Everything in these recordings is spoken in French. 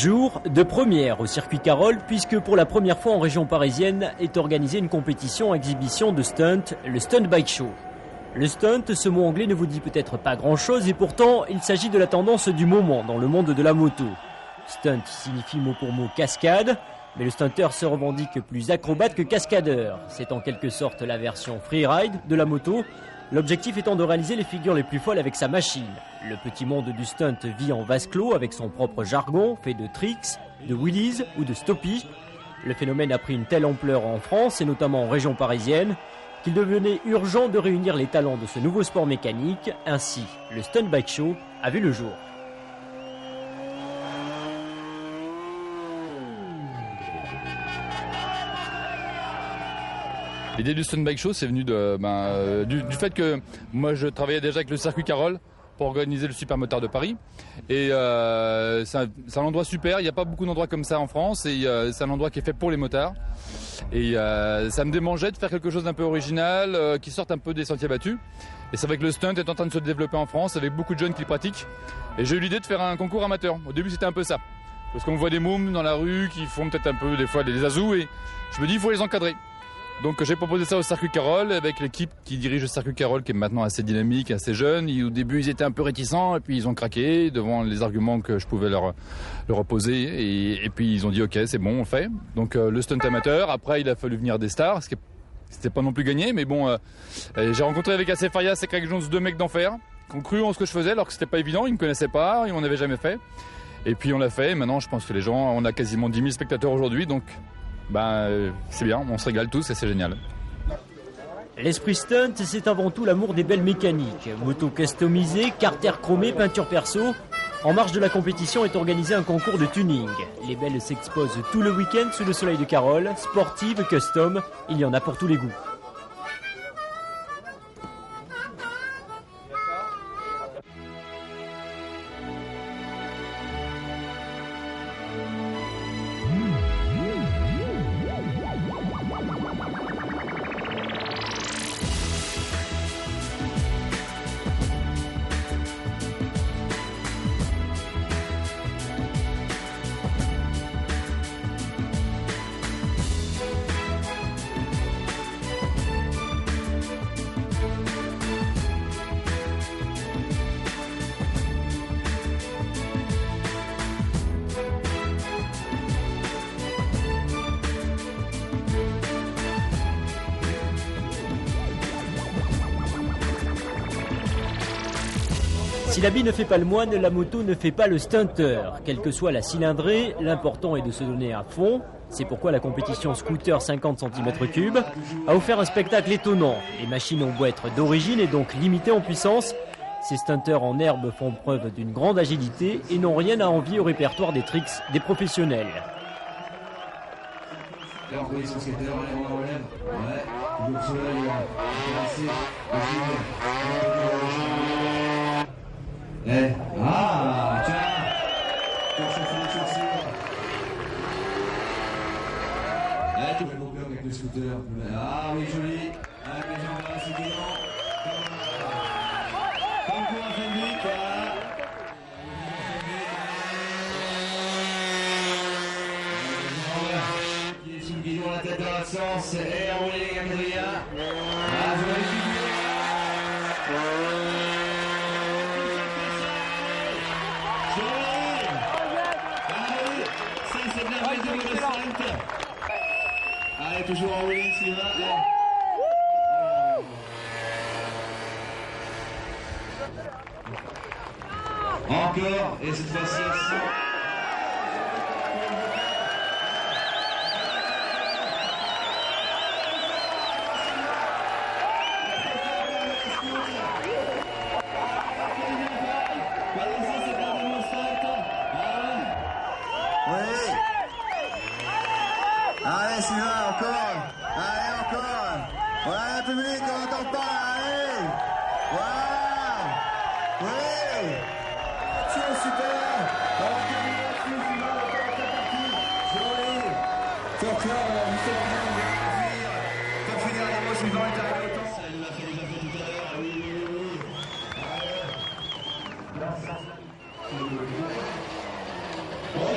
Jour de première au circuit Carole, puisque pour la première fois en région parisienne est organisée une compétition exhibition de stunt, le Stunt Bike Show. Le stunt, ce mot anglais ne vous dit peut-être pas grand-chose et pourtant il s'agit de la tendance du moment dans le monde de la moto. Stunt signifie mot pour mot cascade, mais le stunter se revendique plus acrobate que cascadeur. C'est en quelque sorte la version freeride de la moto, l'objectif étant de réaliser les figures les plus folles avec sa machine. Le petit monde du stunt vit en vase clos avec son propre jargon, fait de tricks, de wheelies ou de stoppies. Le phénomène a pris une telle ampleur en France et notamment en région parisienne qu'il devenait urgent de réunir les talents de ce nouveau sport mécanique. Ainsi, le Stunt Bike Show a vu le jour. L'idée du Stunt Bike Show, c'est venu du fait que moi je travaillais déjà avec le circuit Carole pour organiser le Supermotard de Paris. Et c'est un endroit super, il n'y a pas beaucoup d'endroits comme ça en France et c'est un endroit qui est fait pour les motards. Et ça me démangeait de faire quelque chose d'un peu original, qui sorte un peu des sentiers battus. Et c'est vrai que le stunt est en train de se développer en France avec beaucoup de jeunes qui le pratiquent. Et j'ai eu l'idée de faire un concours amateur. Au début c'était un peu ça. Parce qu'on voit des mômes dans la rue qui font peut-être un peu des fois des azous et je me dis il faut les encadrer. Donc j'ai proposé ça au circuit Carole avec l'équipe qui dirige le circuit Carole qui est maintenant assez dynamique, assez jeune. Au début ils étaient un peu réticents et puis ils ont craqué devant les arguments que je pouvais leur opposer et puis ils ont dit ok c'est bon on fait. Donc le stunt amateur, après il a fallu venir des stars, ce qui c'était pas non plus gagné mais bon j'ai rencontré avec AC Farias et Craig Jones deux mecs d'enfer qui ont cru en ce que je faisais alors que c'était pas évident, ils me connaissaient pas, ils m'en avaient jamais fait. Et puis on l'a fait et maintenant je pense que les gens, on a quasiment 10 000 spectateurs aujourd'hui donc c'est bien, on se régale tous et c'est génial. L'esprit stunt, c'est avant tout l'amour des belles mécaniques. Moto customisée, carter chromé, peinture perso. En marge de la compétition est organisé un concours de tuning. Les belles s'exposent tout le week-end sous le soleil de Carole. Sportive, custom, il y en a pour tous les goûts. Si l'habit ne fait pas le moine, la moto ne fait pas le stunter. Quelle que soit la cylindrée, l'important est de se donner à fond. C'est pourquoi la compétition Scooter 50 cm3 a offert un spectacle étonnant. Les machines ont beau être d'origine et donc limitées en puissance. Ces stunters en herbe font preuve d'une grande agilité et n'ont rien à envier au répertoire des tricks des professionnels. Ah, tiens. Tu vas couper avec le scooter. Ah oui, joli. Avec les jambes là, c'est bien. Concours à Fenwick, voilà. Qui est sous le guidon, la tête dans l'autre sens. Et enrouler les Adrien. Ah, je vais les figures. Allez, toujours en wheelie, s'il va. Encore, et cette fois-ci, allez, Sylvain, encore. Allez, encore. Voilà, le public, on n'entend pas. Allez. Voilà. Oui. C'est super. On va terminer là-dessus, Sylvain. Encore, c'est parti. Joli. Donc là, on sait bien, on va dire. Pour finir les mots, Sylvain est arrivé au temps. ça, il l'a fait déjà fait tout à l'heure. Oui, oui, oui. Allez. Bon,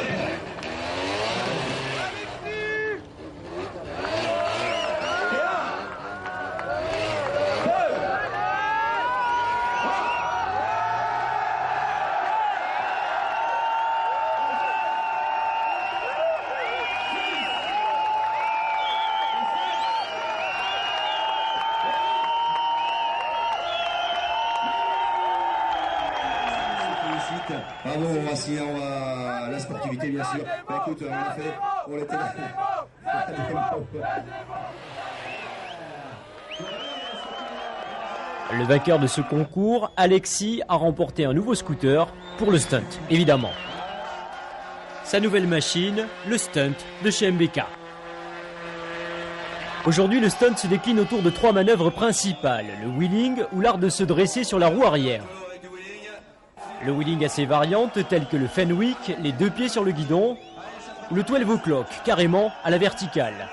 vite. Bravo, on va la sportivité bien sûr. Bah, écoute, on l'a fait, on était là. Le vainqueur de ce concours, Alexis, a remporté un nouveau scooter pour le stunt, évidemment. Sa nouvelle machine, le stunt de chez MBK. Aujourd'hui, le stunt se décline autour de 3 manœuvres principales. Le wheeling ou l'art de se dresser sur la roue arrière. Le wheeling a ses variantes telles que le Fenwick, les 2 pieds sur le guidon, ou le 12 o'clock, carrément à la verticale.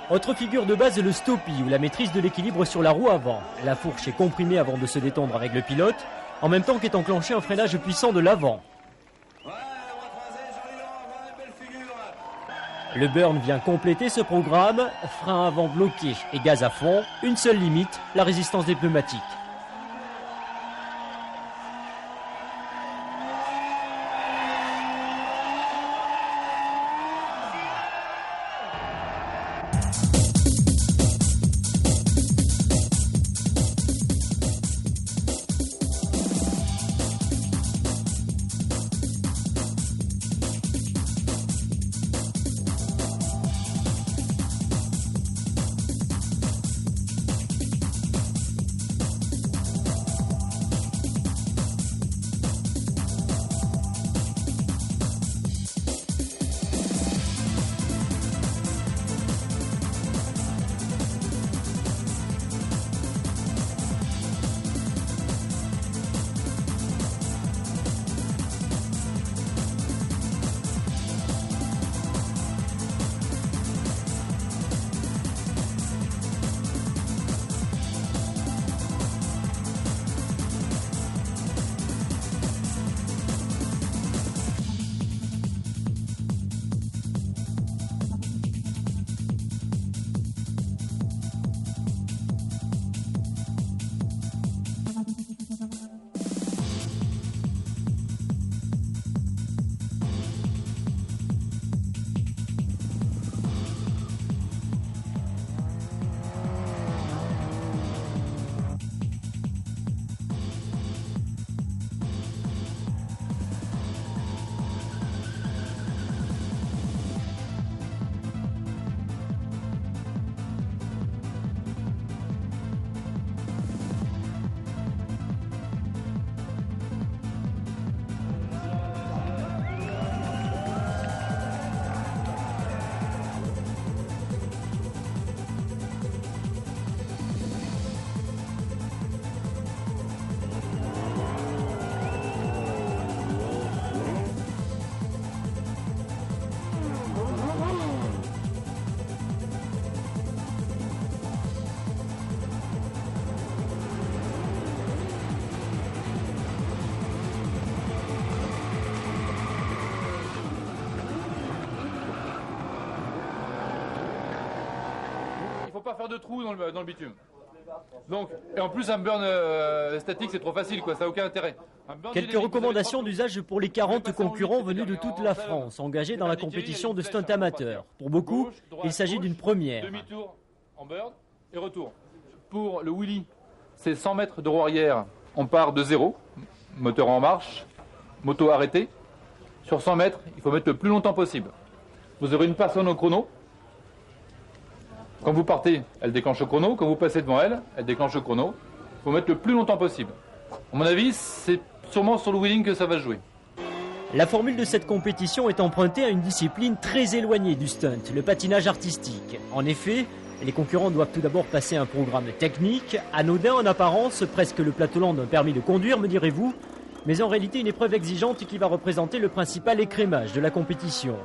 Autre figure de base est le stoppie ou la maîtrise de l'équilibre sur la roue avant. La fourche est comprimée avant de se détendre avec le pilote, en même temps qu'est enclenché un freinage puissant de l'avant. Le burn vient compléter ce programme, frein avant bloqué et gaz à fond, une seule limite, la résistance des pneumatiques. Pas faire de trous dans le bitume. Donc, et en plus un burn statique c'est trop facile quoi, ça n'a aucun intérêt. Quelques recommandations d'usage pour les 40 concurrents venus de toute la France, engagés dans la compétition de stunt amateur. Pour beaucoup, il s'agit d'une première. Demi-tour en burn et retour. Pour le wheelie, c'est 100 mètres de roue arrière, on part de zéro, moteur en marche, moto arrêtée. Sur 100 mètres, il faut mettre le plus longtemps possible. Vous aurez une personne au chrono. Quand vous partez, elle déclenche le chrono. Quand vous passez devant elle, elle déclenche le chrono. Il faut mettre le plus longtemps possible. À mon avis, c'est sûrement sur le wheeling que ça va se jouer. La formule de cette compétition est empruntée à une discipline très éloignée du stunt, le patinage artistique. En effet, les concurrents doivent tout d'abord passer un programme technique, anodin en apparence, presque le plateau d'un permis de conduire, me direz-vous, mais en réalité une épreuve exigeante qui va représenter le principal écrémage de la compétition.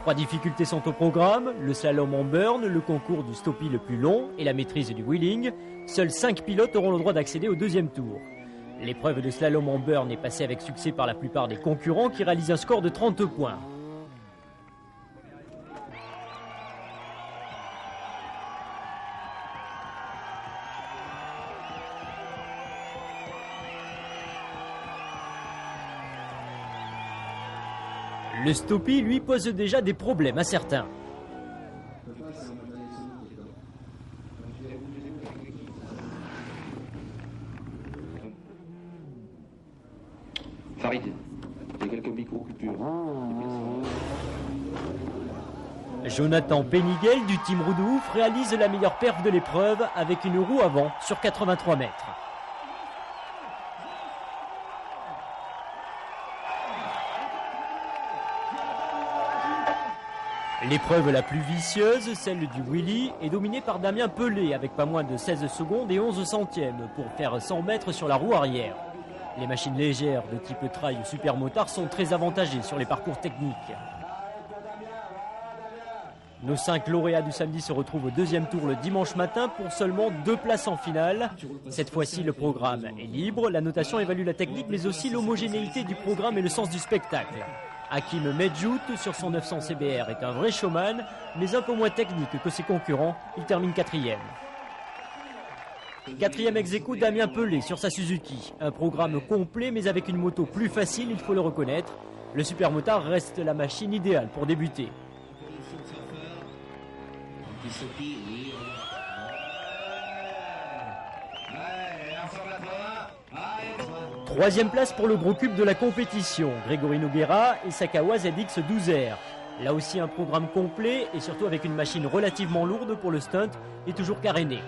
3 difficultés sont au programme, le slalom en burn, le concours du stoppie le plus long et la maîtrise du wheeling. Seuls 5 pilotes auront le droit d'accéder au 2e tour. L'épreuve de slalom en burn est passée avec succès par la plupart des concurrents qui réalisent un score de 30 points. Le stoppie, lui, pose déjà des problèmes à certains. Farid, il y a quelques micro-coupures. Jonathan Péniguel du team Roue de Ouf réalise la meilleure perf de l'épreuve avec une roue avant sur 83 mètres. L'épreuve la plus vicieuse, celle du wheelie, est dominée par Damien Pelé avec pas moins de 16 secondes et 11 centièmes pour faire 100 mètres sur la roue arrière. Les machines légères de type trail ou supermotard sont très avantagées sur les parcours techniques. Nos 5 lauréats du samedi se retrouvent au deuxième tour le dimanche matin pour seulement 2 places en finale. Cette fois-ci, le programme est libre. La notation évalue la technique, mais aussi l'homogénéité du programme et le sens du spectacle. Hakim Medjout, sur son 900 CBR, est un vrai showman, mais un peu moins technique que ses concurrents. Il termine 4e. 4e ex-aequo, Damien Pelé sur sa Suzuki. Un programme complet, mais avec une moto plus facile, il faut le reconnaître. Le supermotard reste la machine idéale pour débuter. 3e place pour le gros cube de la compétition, Grégory Noguera et Sakawa ZX12R. Là aussi un programme complet et surtout avec une machine relativement lourde pour le stunt et toujours carénée.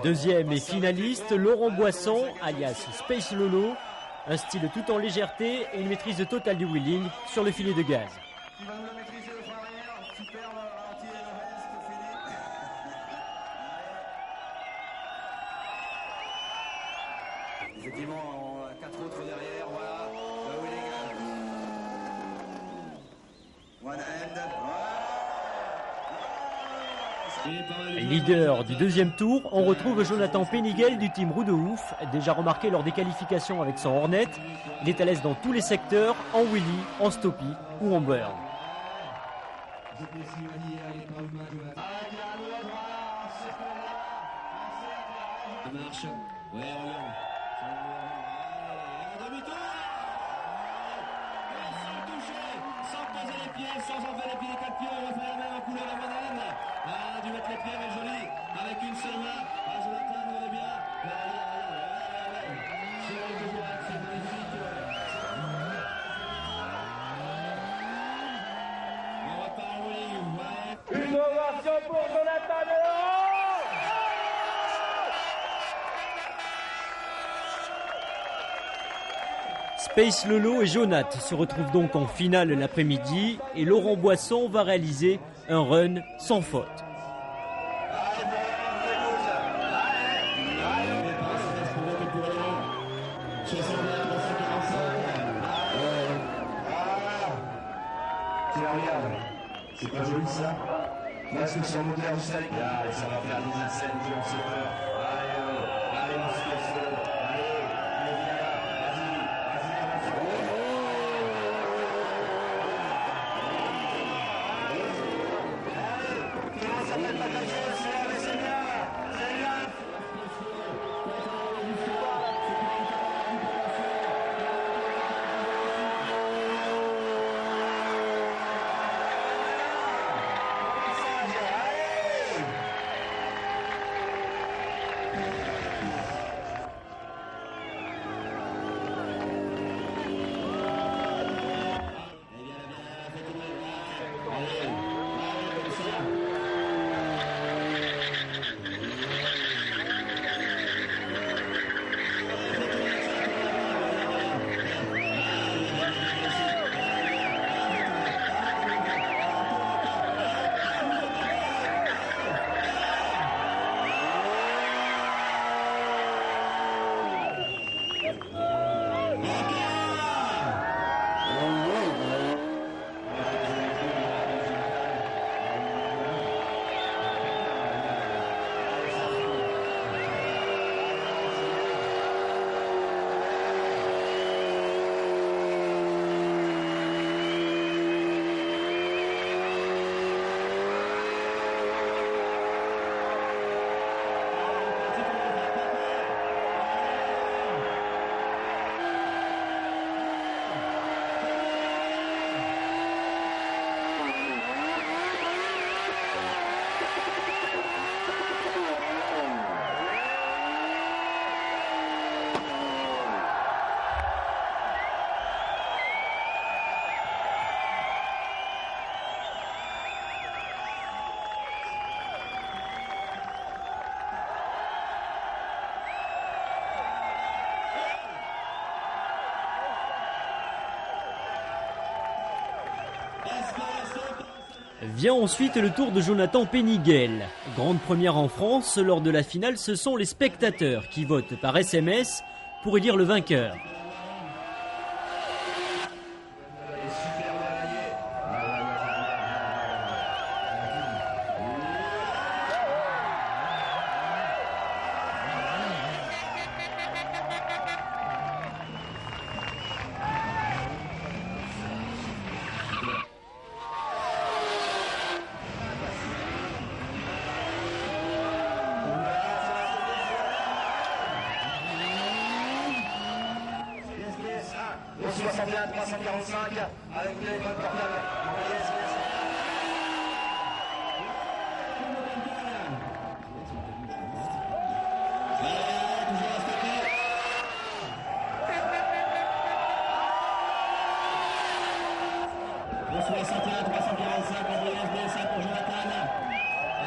Deuxième et finaliste, Laurent Boisson, alias Space Lolo, un style tout en légèreté et une maîtrise totale du wheeling sur le filet de gaz. Effectivement, on a 4 autres derrière, voilà. Le wheeling. One hand. Leader du deuxième tour, on retrouve Jonathan Péniguel du team Roue de Ouf, déjà remarqué lors des qualifications avec son Hornet. Il est à l'aise dans tous les secteurs, en wheelie, en stoppie ou en burn. Sans enlever les pieds des 4 pieds, on va faire la même en couleur à banane. Ah, du mettre les pieds, mais joli, avec une seule main. Ah, Jonathan, on est bien. C'est magnifique. On repart en wheeling. Une ovation pour Jonathan Delors. Space Lolo et Jonath se retrouvent donc en finale l'après-midi et Laurent Boisson va réaliser un run sans faute. C'est pas joli ça? Là, c'est sur le moteur du Sonic. Allez, ça va faire des essais, on sait peur. Allez, on se casse. Vient ensuite le tour de Jonathan Péniguel. Grande première en France, lors de la finale, ce sont les spectateurs qui votent par SMS pour élire le vainqueur. Le 61 345 avec le téléphone portable. Le 61 345 envoyé SBS pour Jonathan.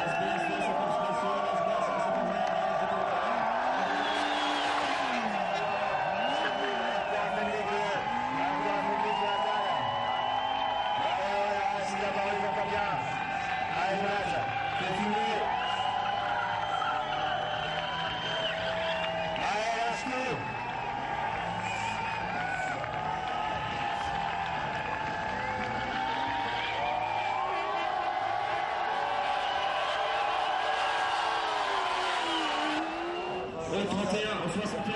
SBS c'est pour Spencer, SBS c'est pour Le 31 au 61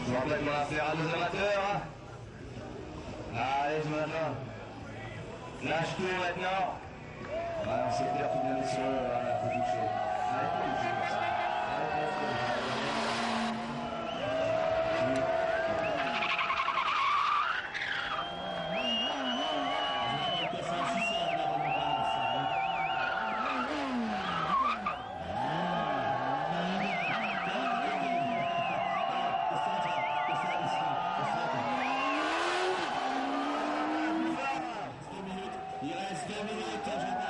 je vous rappelle qu'on va faire à nos amateurs. Allez, Jonathan. Lâche tout maintenant. Voilà, c'est clair, tout bien sur eux. Voilà, faut toucher. Allez, faut toucher comme ça. Il reste 2 minutes, Jonathan.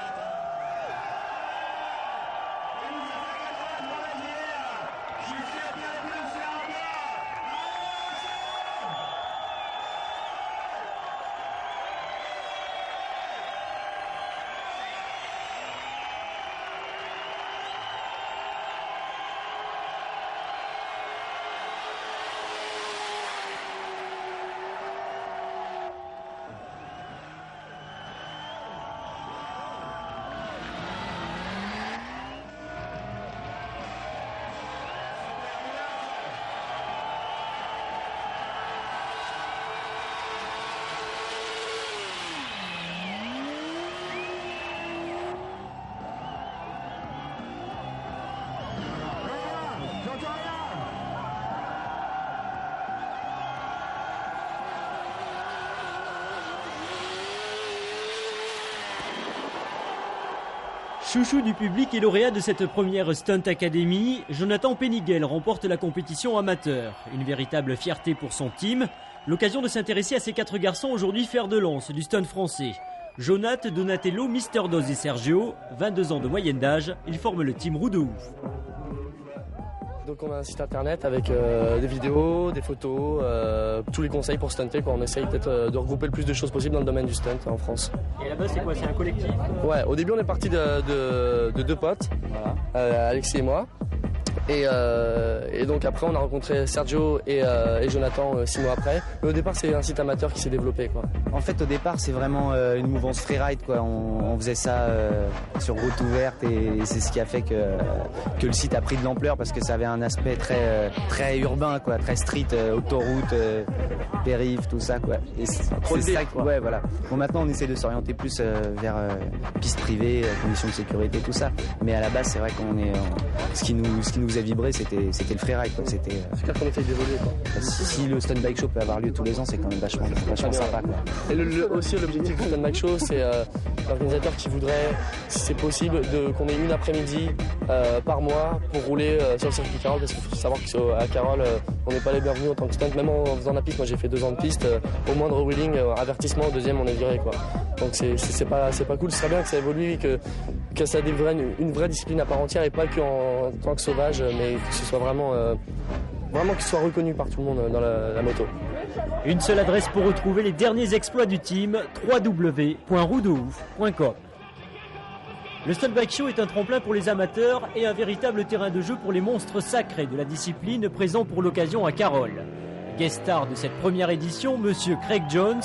Chouchou du public et lauréat de cette première Stunt Academy, Jonathan Péniguel remporte la compétition amateur. Une véritable fierté pour son team. L'occasion de s'intéresser à ces 4 garçons aujourd'hui fer de lance du stunt français. Jonath, Donatello, Mister Doz et Sergio, 22 ans de moyenne d'âge, ils forment le team Roue de Ouf. Donc on a un site internet avec des vidéos, des photos, tous les conseils pour stunter. On essaye peut-être de regrouper le plus de choses possible dans le domaine du stunt en France. Et là-bas c'est quoi? C'est un collectif? Ouais, au début on est parti de 2 potes, voilà. Alexis et moi. Et donc après on a rencontré Sergio et Jonathan 6 mois après. Mais au départ c'est un site amateur qui s'est développé, quoi. En fait au départ c'est vraiment une mouvance freeride, quoi. On faisait ça sur route ouverte et c'est ce qui a fait que le site a pris de l'ampleur parce que ça avait un aspect très urbain, quoi, très street, autoroute, périph, tout ça, quoi. Et c'est ça, quoi. Ouais, voilà. Bon, maintenant on essaie de s'orienter plus vers piste privée, conditions de sécurité, tout ça. Mais à la base c'est vrai qu'on est ce qui nous a vibré, c'était le freeride, quoi. C'est clair qu'on essaye d'évoluer, quoi. Si le Stunt Bike Show peut avoir lieu tous les ans, c'est quand même vachement sympa, quoi. Et aussi l'objectif du Stunt Bike Show, c'est l'organisateur qui voudrait, si c'est possible, qu'on ait une après-midi par mois pour rouler sur le circuit Carole, parce qu'il faut savoir qu'à Carole on n'est pas les bienvenus en tant que stunt. Même en faisant la piste, moi j'ai fait 2 ans de piste, au moindre wheeling, avertissement, au deuxième on est viré quoi. Donc c'est pas cool, ce serait bien que ça évolue, que ça devienne une vraie discipline à part entière et pas qu'en tant que sauvage, mais que ce soit vraiment qu'il soit reconnu par tout le monde dans la moto. Une seule adresse pour retrouver les derniers exploits du team, www.roudeouf.com. Le Stunt Bike Show est un tremplin pour les amateurs et un véritable terrain de jeu pour les monstres sacrés de la discipline présents pour l'occasion à Carroll. Guest star de cette première édition, Monsieur Craig Jones.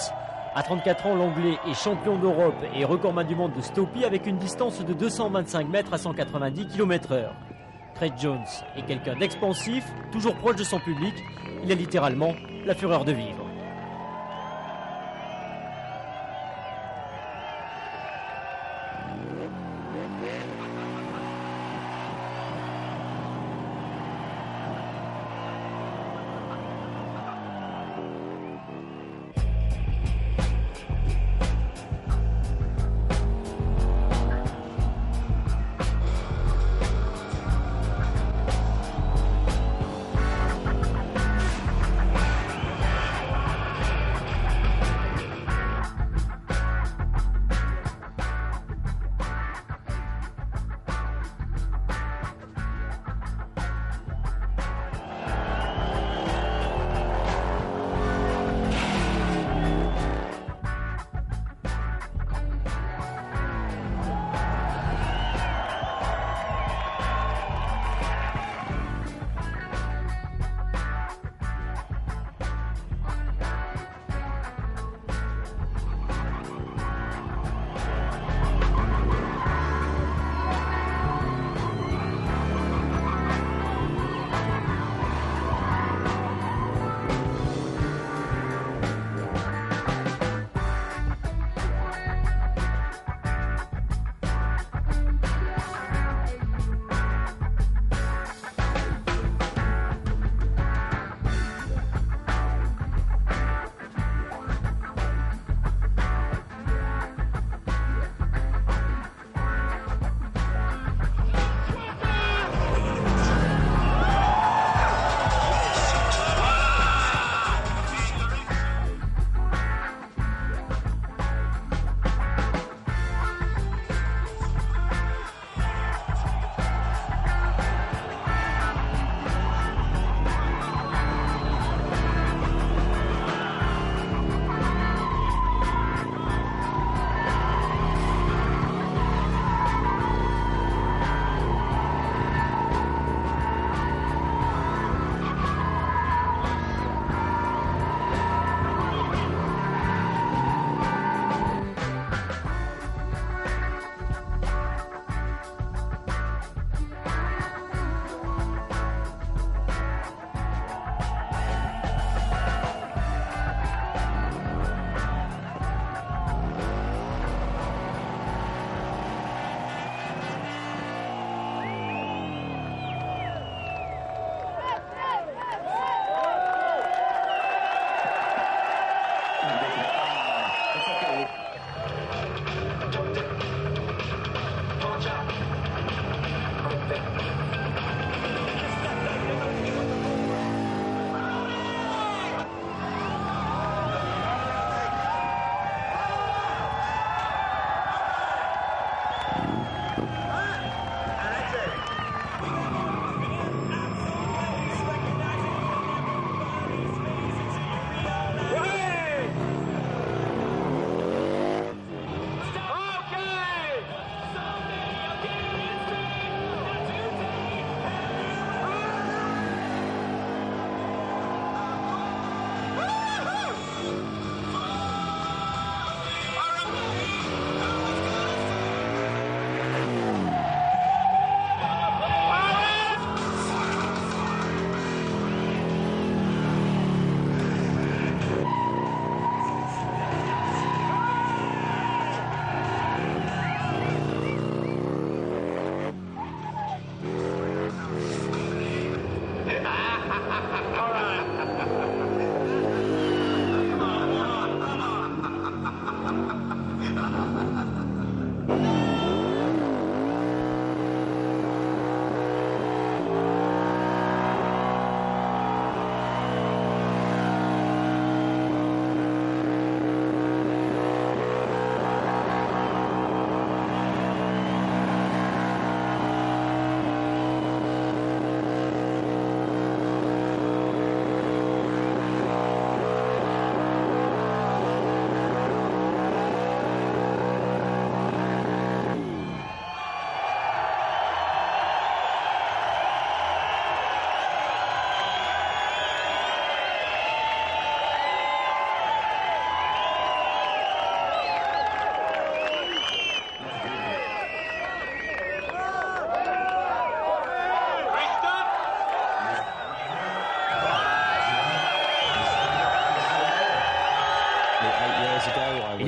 À 34 ans, l'Anglais est champion d'Europe et recordman du monde de Stoppie avec une distance de 225 mètres à 190 km/h. Craig Jones est quelqu'un d'expansif, toujours proche de son public. Il a littéralement la fureur de vivre.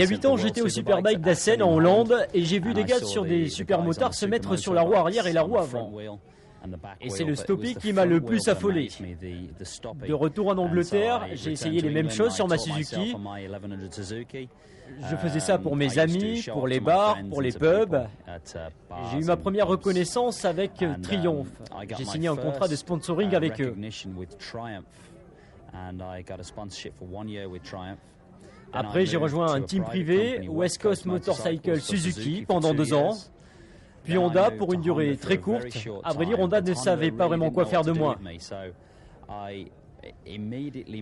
y a 8 ans, j'étais au Superbike d'Assen en Hollande et j'ai vu des gars sur des supermotards se mettre sur la roue arrière et la roue avant. Et c'est le stoppie qui m'a le plus affolé. De retour en Angleterre, j'ai essayé les mêmes choses sur ma Suzuki. Je faisais ça pour mes amis, pour les bars, pour les pubs. J'ai eu ma première reconnaissance avec Triumph. J'ai signé un contrat de sponsoring avec eux. Après, j'ai rejoint un team privé, West Coast Motorcycle Suzuki, pendant 2 ans. Puis Honda pour une durée très courte. À vrai dire, Honda ne savait pas vraiment quoi faire de moi.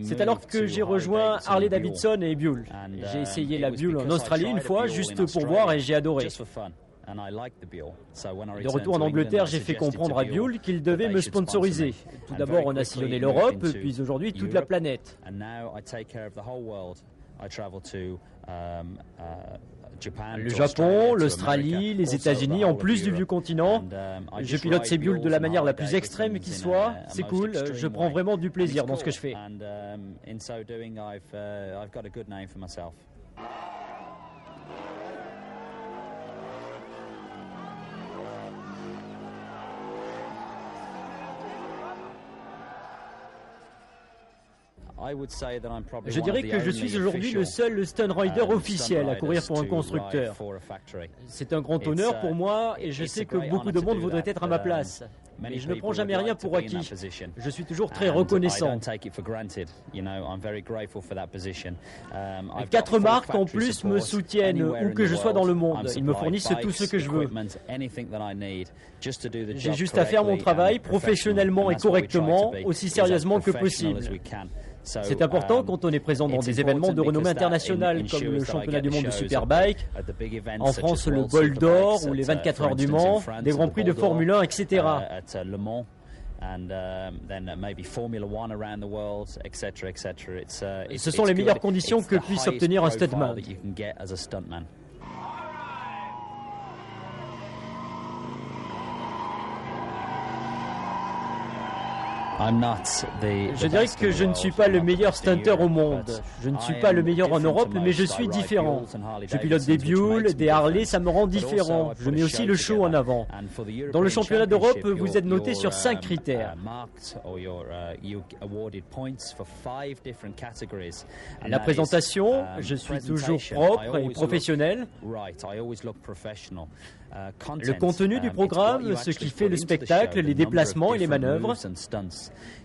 C'est alors que j'ai rejoint Harley Davidson et Buell. J'ai essayé la Buell en Australie une fois, juste pour voir, et j'ai adoré. De retour en Angleterre, j'ai fait comprendre à Buell qu'il devait me sponsoriser. Tout d'abord, on a sillonné l'Europe, puis aujourd'hui toute la planète. Le Japon, l'Australie, les États-Unis, en plus du vieux continent. Je pilote ces Buell de la manière la plus extrême qui soit. C'est cool, je prends vraiment du plaisir dans ce que je fais. Je dirais que je suis aujourd'hui le seul stunt rider officiel à courir pour un constructeur. C'est un grand honneur pour moi et je sais que beaucoup de monde voudrait être à ma place. Mais je ne prends jamais rien pour acquis. Je suis toujours très reconnaissant. 4 marques en plus me soutiennent où que je sois dans le monde. Ils me fournissent tout ce que je veux. J'ai juste à faire mon travail professionnellement et correctement, aussi sérieusement que possible. C'est important quand on est présent dans des événements de renommée internationale comme le championnat du monde de Superbike, en France le Bol d'Or ou les 24 heures du Mans, des grands prix de Formule 1, etc. Et ce sont les meilleures conditions que puisse obtenir un stuntman. Je dirais que je ne suis pas le meilleur stunter au monde. Je ne suis pas le meilleur en Europe, mais je suis différent. Je pilote des Buell, des Harley, ça me rend différent. Je mets aussi le show en avant. Dans le championnat d'Europe, vous êtes noté sur 5 critères. La présentation, je suis toujours propre et professionnel. Le contenu du programme, ce qui fait le spectacle, les déplacements et les manœuvres.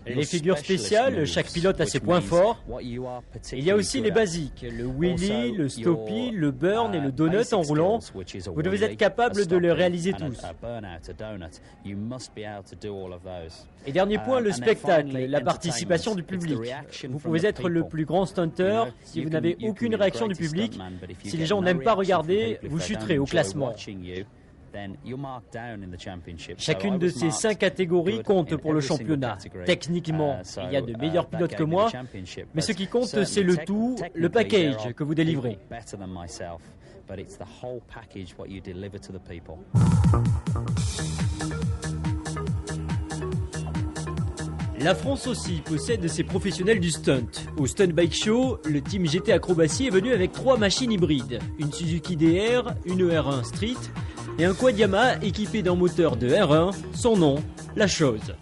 Les figures spéciales, chaque pilote a ses points forts. Il y a aussi les basiques, le wheelie, le stoppie, le burn et le donut en roulant. Vous devez être capable de les réaliser tous. Et dernier point, le spectacle, la participation du public. Vous pouvez être le plus grand stunter si vous n'avez aucune réaction du public. Si les gens n'aiment pas regarder, vous chuterez au classement. Chacune de ces 5 catégories compte pour le championnat. Techniquement, il y a de meilleurs pilotes que moi, mais ce qui compte, c'est le tout, le package que vous délivrez. La France aussi possède ses professionnels du stunt. Au Stunt Bike Show, le team GT Acrobatie est venu avec 3 machines hybrides, une Suzuki DR, une R1 Street et un quad Yamaha équipé d'un moteur de R1, son nom, La Chose.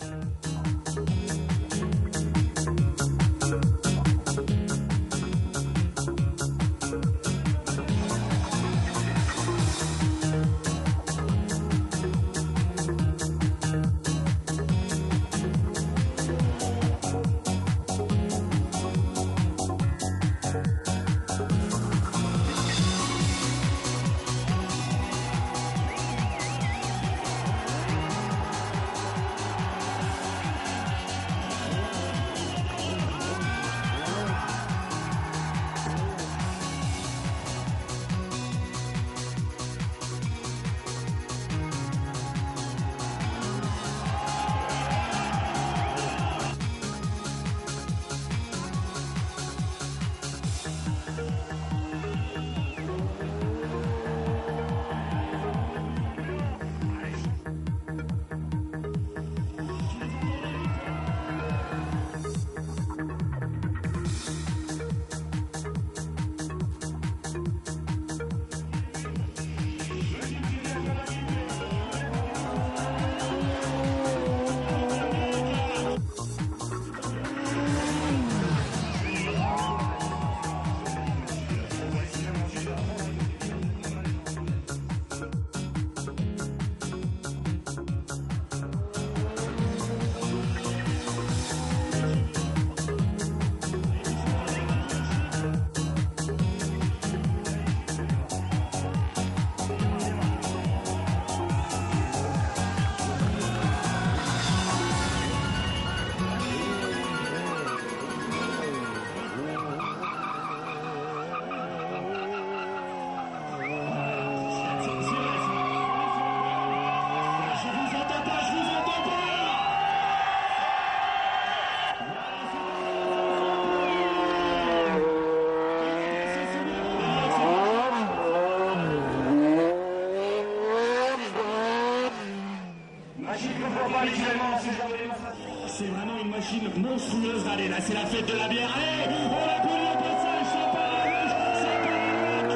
C'est vraiment une machine monstrueuse. Allez, là, c'est la fête de la bière. Allez, on applaudit au passage, ça part à gauche, ça part à droite.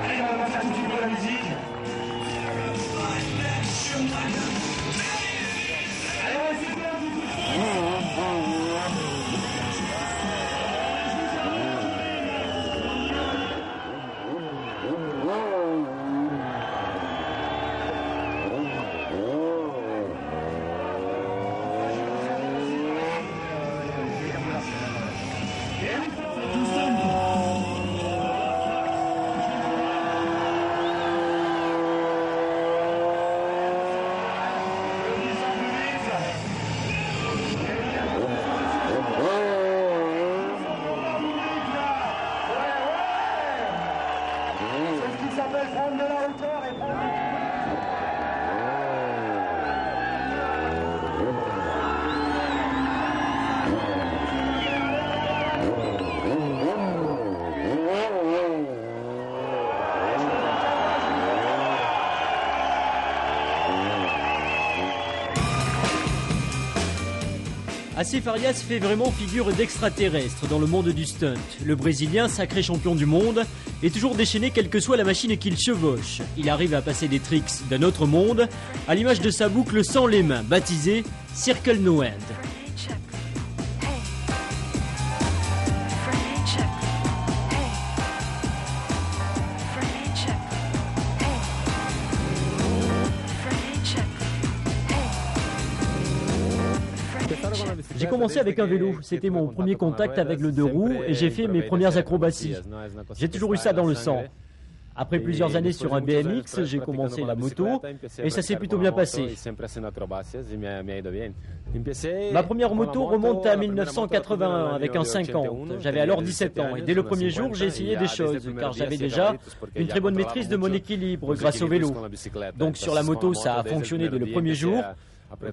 Allez, on va faire un petit peu la musique. Allez, on va s'écouter un petit peu. Acé Farias fait vraiment figure d'extraterrestre dans le monde du stunt. Le Brésilien, sacré champion du monde, est toujours déchaîné quelle que soit la machine qu'il chevauche. Il arrive à passer des tricks d'un autre monde, à l'image de sa boucle sans les mains, baptisée Circle No End. J'ai commencé avec un vélo, c'était mon premier contact avec le deux roues et j'ai fait mes premières acrobaties. J'ai toujours eu ça dans le sang. Après plusieurs années sur un BMX, j'ai commencé la moto et ça s'est plutôt bien passé. Ma première moto remonte à 1981 avec un 50. J'avais alors 17 ans et dès le premier jour, j'ai essayé des choses car j'avais déjà une très bonne maîtrise de mon équilibre grâce au vélo. Donc sur la moto, ça a fonctionné dès le premier jour.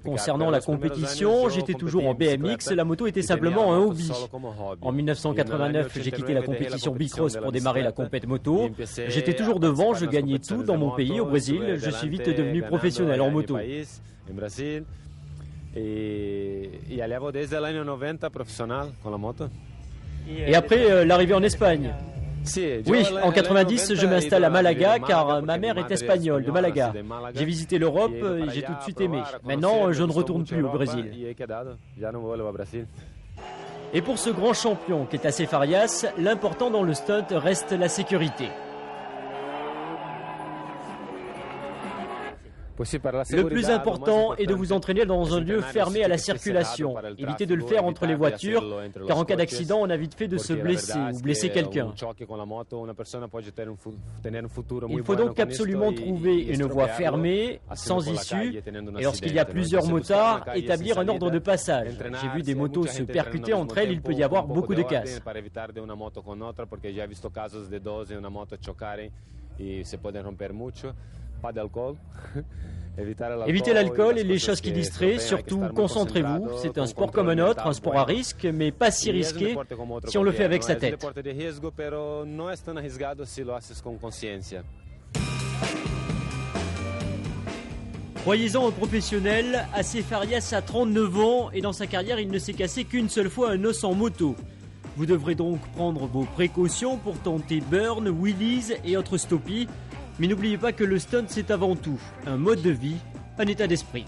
Concernant la compétition, j'étais toujours en BMX, la moto était simplement un hobby. En 1989, j'ai quitté la compétition Bicross pour démarrer la compète moto. J'étais toujours devant, je gagnais tout dans mon pays, au Brésil. Je suis vite devenu professionnel en moto. Et après, l'arrivée en Espagne. Oui, en 90, je m'installe à Malaga car ma mère est espagnole de Malaga. J'ai visité l'Europe et j'ai tout de suite aimé. Maintenant, je ne retourne plus au Brésil. Et pour ce grand champion qu'est Acé Farias, l'important dans le stunt reste la sécurité. Le plus important est de vous entraîner dans un lieu fermé à la circulation. Évitez de le faire entre les voitures, car en cas d'accident, on a vite fait de se blesser ou blesser quelqu'un. Il faut donc absolument trouver une voie fermée, sans issue, et lorsqu'il y a plusieurs motards, établir un ordre de passage. J'ai vu des motos se percuter entre elles, il peut y avoir beaucoup de casses. Évitez l'alcool et les choses qui distraient, surtout concentrez-vous. C'est un sport comme un autre, un sport à risque, mais pas si risqué si on le fait avec sa tête. Croyez-en un professionnel, Acé Farias a 39 ans et dans sa carrière il ne s'est cassé qu'une seule fois un os en moto. Vous devrez donc prendre vos précautions pour tenter burn, wheelies et autres stoppies. Mais n'oubliez pas que le stunt, c'est avant tout un mode de vie, un état d'esprit.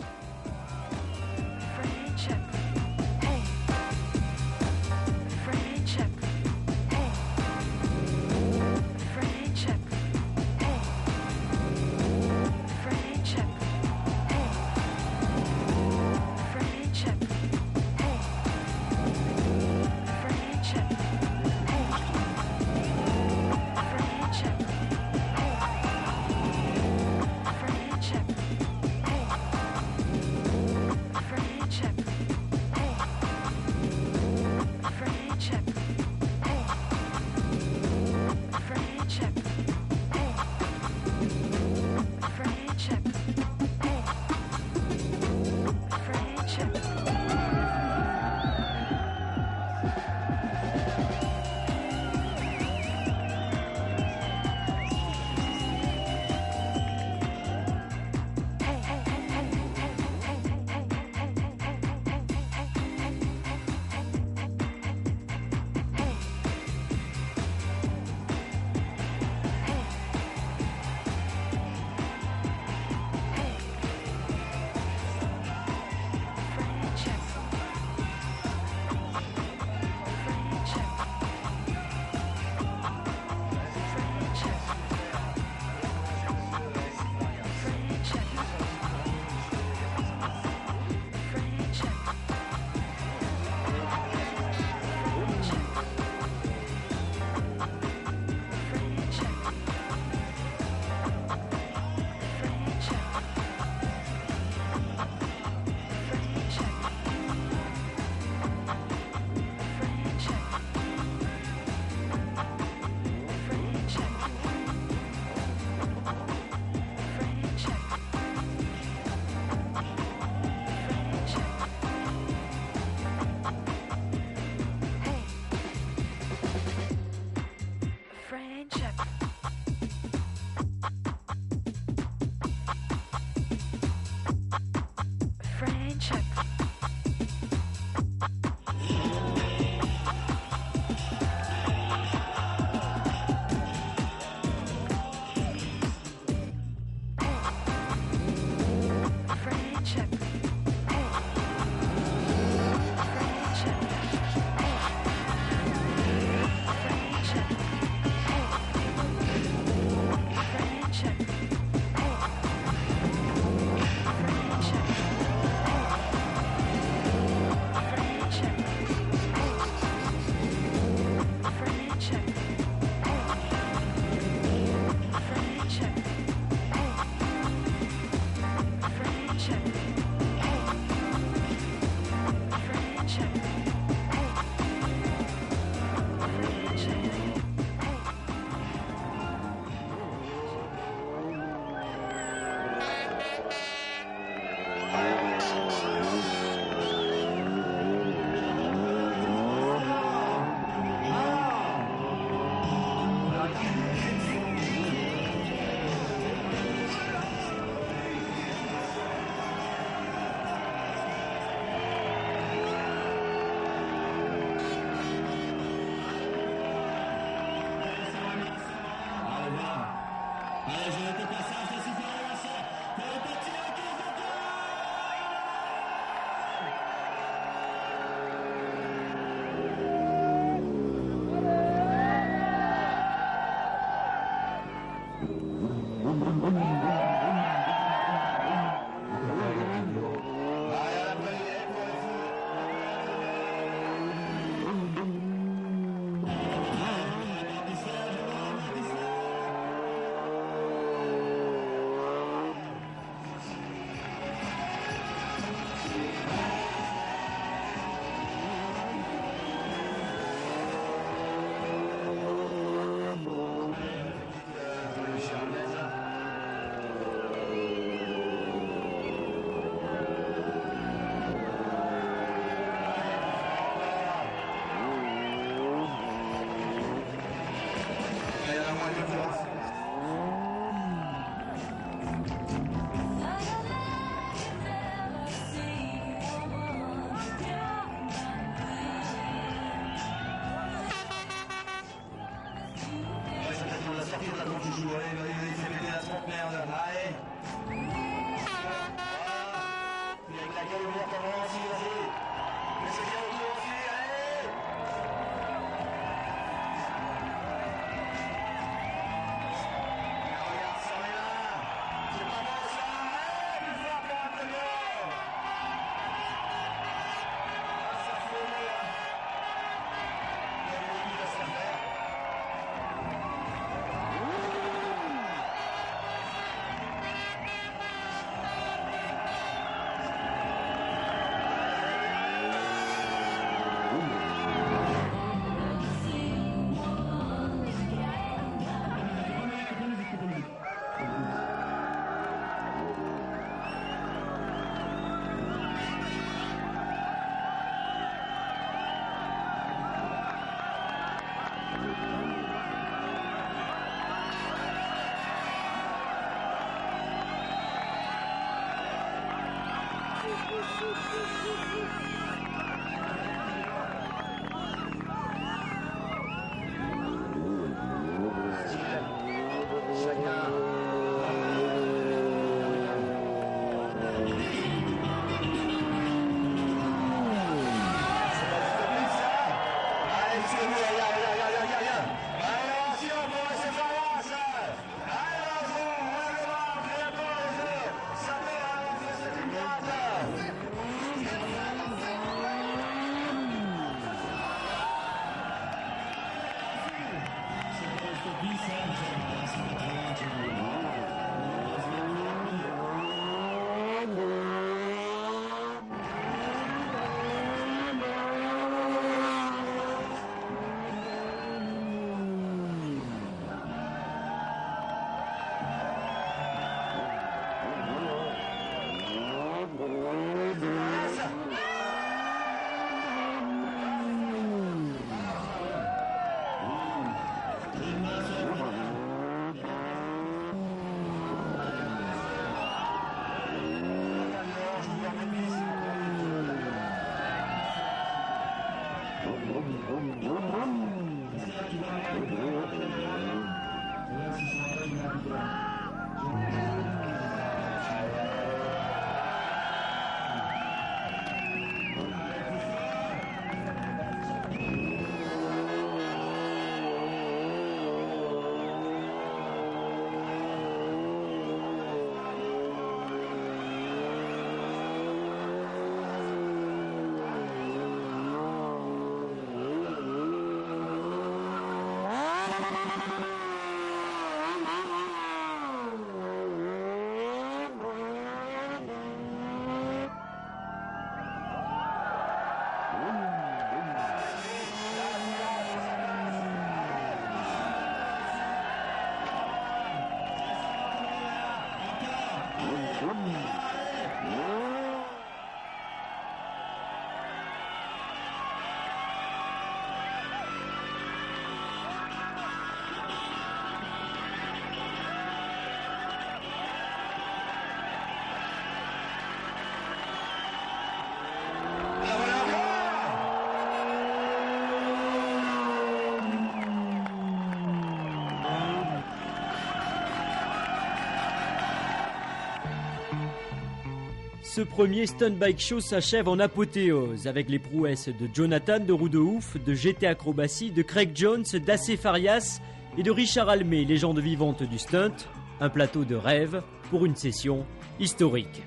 Ce premier Stunt Bike Show s'achève en apothéose avec les prouesses de Jonathan de Roue de Ouf, de GT Acrobatie, de Craig Jones, d'Assé Farias et de Richard Almé, légende vivante du stunt. Un plateau de rêve pour une session historique.